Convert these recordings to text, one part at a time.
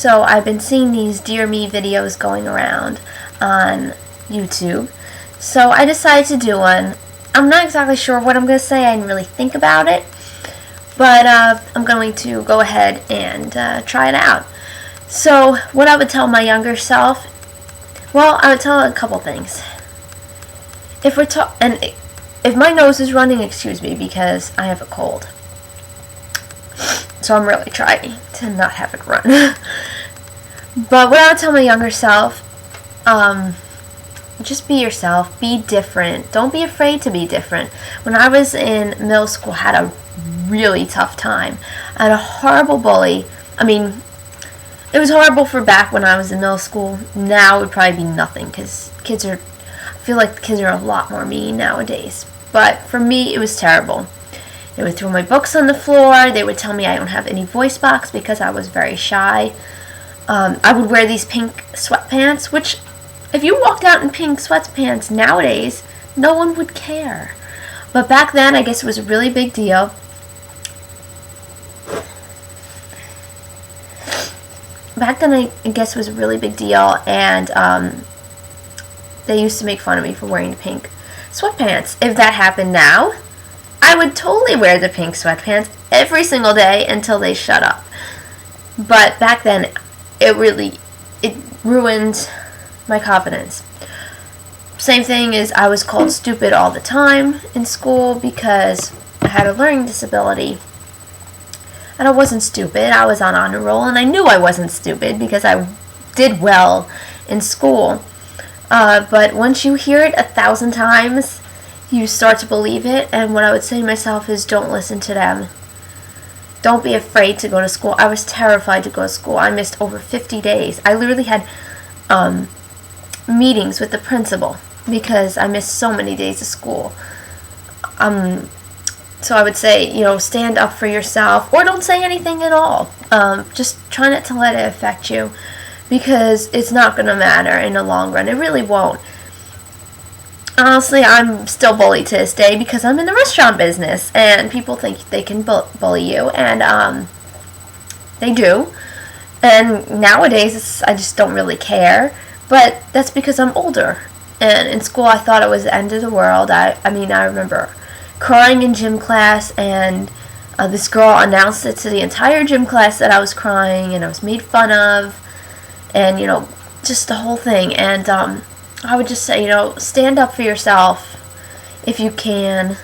So I've been seeing these Dear Me videos going around on YouTube. So I decided to do one. I'm not exactly sure what I'm going to say. I didn't really think about it. But I'm going to go ahead and try it out. So what I would tell my younger self, well, I would tell her a couple things. If my nose is running, excuse me, because I have a cold. So I'm really trying to not have it run. But what I would tell my younger self, just be yourself, be different. Don't be afraid to be different. When I was in middle school, I had a really tough time. I had a horrible bully. I mean, it was horrible for back when I was in middle school. Now it would probably be nothing because I feel like kids are a lot more mean nowadays. But for me, it was terrible. They would throw my books on the floor. They would tell me I don't have any voice box because I was very shy. I would wear these pink sweatpants, which if you walked out in pink sweatpants nowadays, no one would care. But back then, I guess it was a really big deal. Back then, I guess it was a really big deal, and they used to make fun of me for wearing the pink sweatpants. If that happened now, I would totally wear the pink sweatpants every single day until they shut up. But back then, it ruined my confidence. Same thing is I was called stupid all the time in school because I had a learning disability. And I wasn't stupid. I was on honor roll, and I knew I wasn't stupid because I did well in school. But once you hear it 1,000 times, you start to believe it, and what I would say to myself is don't listen to them. Don't be afraid to go to school. I was terrified to go to school. I missed over 50 days. I literally had meetings with the principal because I missed so many days of school. So I would say, stand up for yourself, or don't say anything at all. Just try not to let it affect you because it's not going to matter in the long run. It really won't. Honestly, I'm still bullied to this day because I'm in the restaurant business, and people think they can bully you, and they do. And nowadays, I just don't really care, but that's because I'm older. And in school, I thought it was the end of the world. I remember crying in gym class, and this girl announced it to the entire gym class that I was crying, and I was made fun of, and, just the whole thing. And I would just say, stand up for yourself if you can.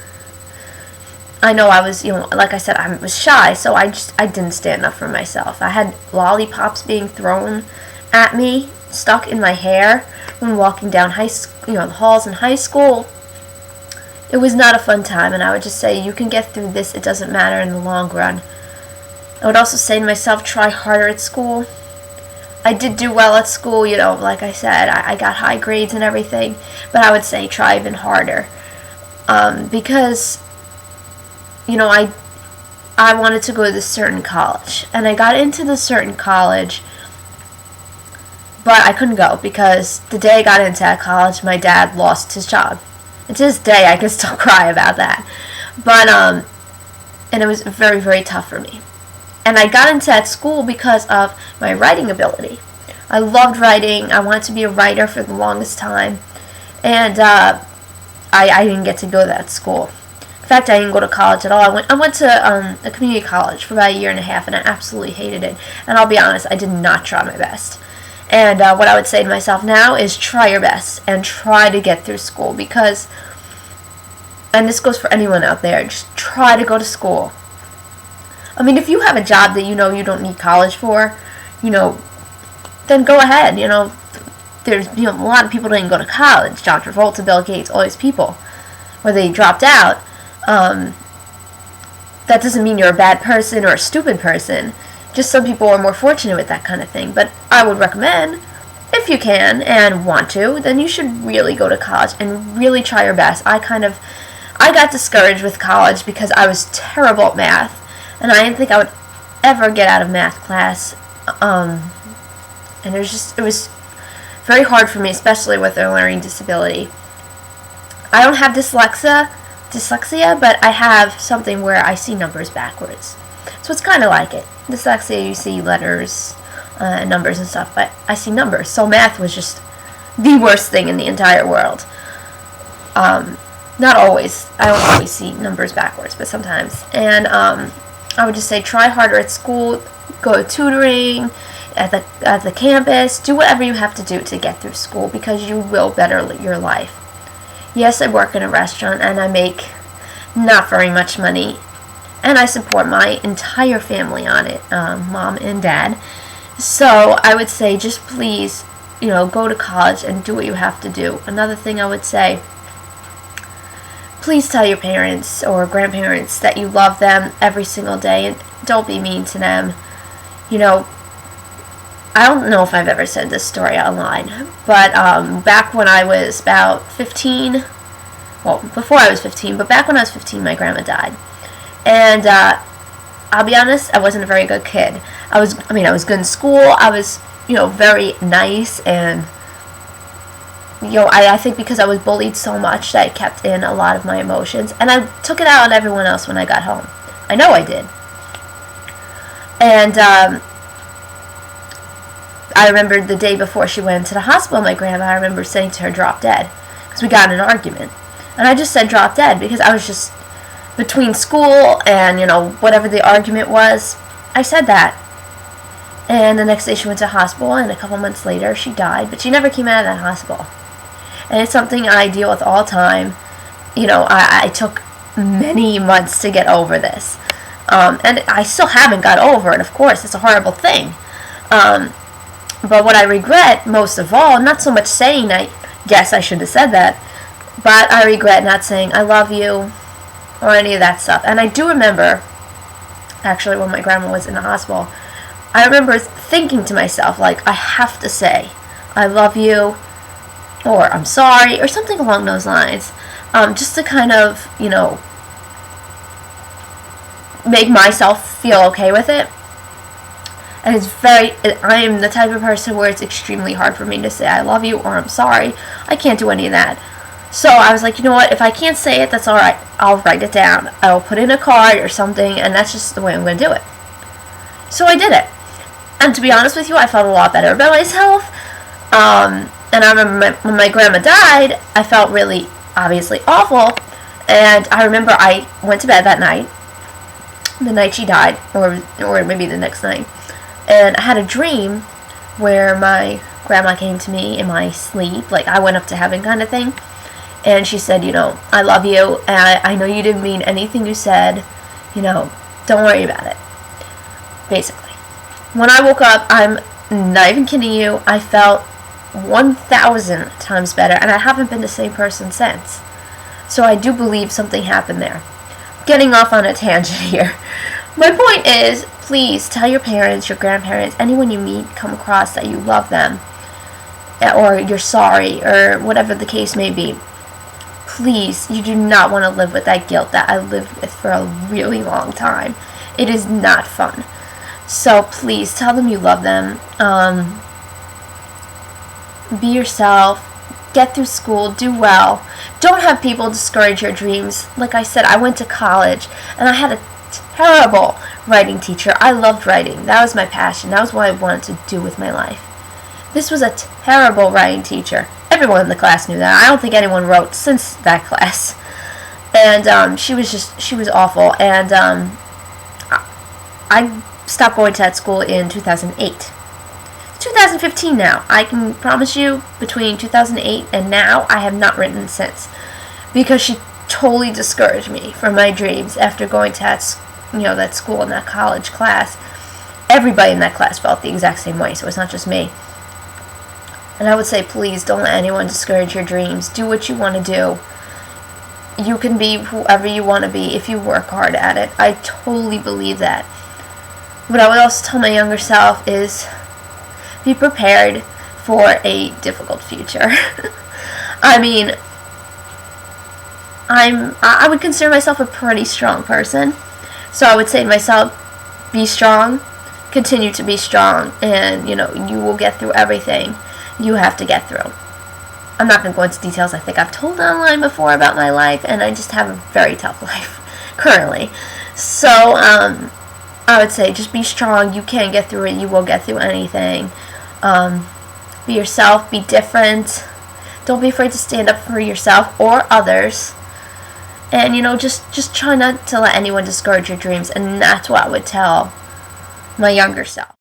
I know I was, like I said, I was shy, so I didn't stand up for myself. I had lollipops being thrown at me, stuck in my hair when walking down the halls in high school. It was not a fun time, and I would just say, you can get through this. It doesn't matter in the long run. I would also say to myself, try harder at school. I did do well at school, like I said, I got high grades and everything, but I would say try even harder, because, I wanted to go to this certain college, and I got into this certain college, but I couldn't go, because the day I got into that college, my dad lost his job, and to this day, I can still cry about that, but, and it was very, very tough for me. And I got into that school because of my writing ability. I loved writing. I wanted to be a writer for the longest time. And I didn't get to go to that school. In fact, I didn't go to college at all. I went to a community college for about a year and a half, and I absolutely hated it. And I'll be honest, I did not try my best. And what I would say to myself now is try your best and try to get through school because, and this goes for anyone out there, just try to go to school. I mean, if you have a job that you don't need college for, then go ahead. There's a lot of people that didn't go to college. John Travolta, Bill Gates, all these people, or they dropped out. That doesn't mean you're a bad person or a stupid person. Just some people are more fortunate with that kind of thing. But I would recommend, if you can and want to, then you should really go to college and really try your best. I got discouraged with college because I was terrible at math. And I didn't think I would ever get out of math class. And it was very hard for me, especially with a learning disability. I don't have dyslexia, but I have something where I see numbers backwards. So it's kind of like it. Dyslexia, you see letters numbers and stuff, but I see numbers. So math was just the worst thing in the entire world. Not always. I don't always see numbers backwards, but sometimes. And I would just say try harder at school, go to tutoring, at the campus, do whatever you have to do to get through school, because you will better your life. Yes, I work in a restaurant and I make not very much money, and I support my entire family on it, mom and dad. So I would say just please, go to college and do what you have to do. Another thing I would say, please tell your parents or grandparents that you love them every single day, and don't be mean to them. I don't know if I've ever said this story online, but back when I was about 15, well, before I was 15, but back when I was 15, my grandma died. And I'll be honest, I wasn't a very good kid. I was good in school. I was, very nice, and I think because I was bullied so much that I kept in a lot of my emotions, and I took it out on everyone else when I got home. I know I did. And I remember the day before she went into the hospital, my grandma, I remember saying to her, drop dead, because we got in an argument. And I just said drop dead because I was just between school and, whatever the argument was. I said that. And the next day she went to the hospital, and a couple months later she died, but she never came out of that hospital. And it's something I deal with all the time. I took many months to get over this. And I still haven't got over it, of course. It's a horrible thing. But what I regret most of all, not so much saying yes, I should have said that, but I regret not saying I love you or any of that stuff. And I do remember, actually, when my grandma was in the hospital, I remember thinking to myself, I have to say I love you, or I'm sorry, or something along those lines, just to kind of, make myself feel okay with it. And I am the type of person where it's extremely hard for me to say I love you or I'm sorry. I can't do any of that. So I was like, you know what, if I can't say it, that's alright. I'll write it down. I'll put in a card or something, and that's just the way I'm going to do it. So I did it. And to be honest with you, I felt a lot better about myself. And I remember when my grandma died, I felt really, obviously, awful. And I remember I went to bed that night, the night she died, or maybe the next night. And I had a dream where my grandma came to me in my sleep, like I went up to heaven kind of thing. And she said, I love you, and I know you didn't mean anything you said, don't worry about it, basically. When I woke up, I'm not even kidding you, I felt 1,000 times better, and I haven't been the same person since. So I do believe something happened there. Getting off on a tangent here. My point is, please tell your parents, your grandparents, anyone you meet, come across, that you love them, or you're sorry, or whatever the case may be. Please, you do not want to live with that guilt that I lived with for a really long time. It is not fun. So please, tell them you love them. Be yourself. Get through school. Do well. Don't have people discourage your dreams. Like I said, I went to college, and I had a terrible writing teacher. I loved writing. That was my passion. That was what I wanted to do with my life. This was a terrible writing teacher. Everyone in the class knew that. I don't think anyone wrote since that class. And she was awful. And I stopped going to that school in 2008. 2015 now. I can promise you, between 2008 and now, I have not written since. Because she totally discouraged me from my dreams after going to that school and that college class. Everybody in that class felt the exact same way, so it's not just me. And I would say, please, don't let anyone discourage your dreams. Do what you want to do. You can be whoever you want to be if you work hard at it. I totally believe that. What I would also tell my younger self is, be prepared for a difficult future. I would consider myself a pretty strong person. So I would say to myself, be strong, continue to be strong, and, you will get through everything you have to get through. I'm not going to go into details. I think I've told online before about my life, and I just have a very tough life currently. So, I would say just be strong. You can get through it. You will get through anything. Be yourself. Be different. Don't be afraid to stand up for yourself or others. And, just try not to let anyone discourage your dreams. And that's what I would tell my younger self.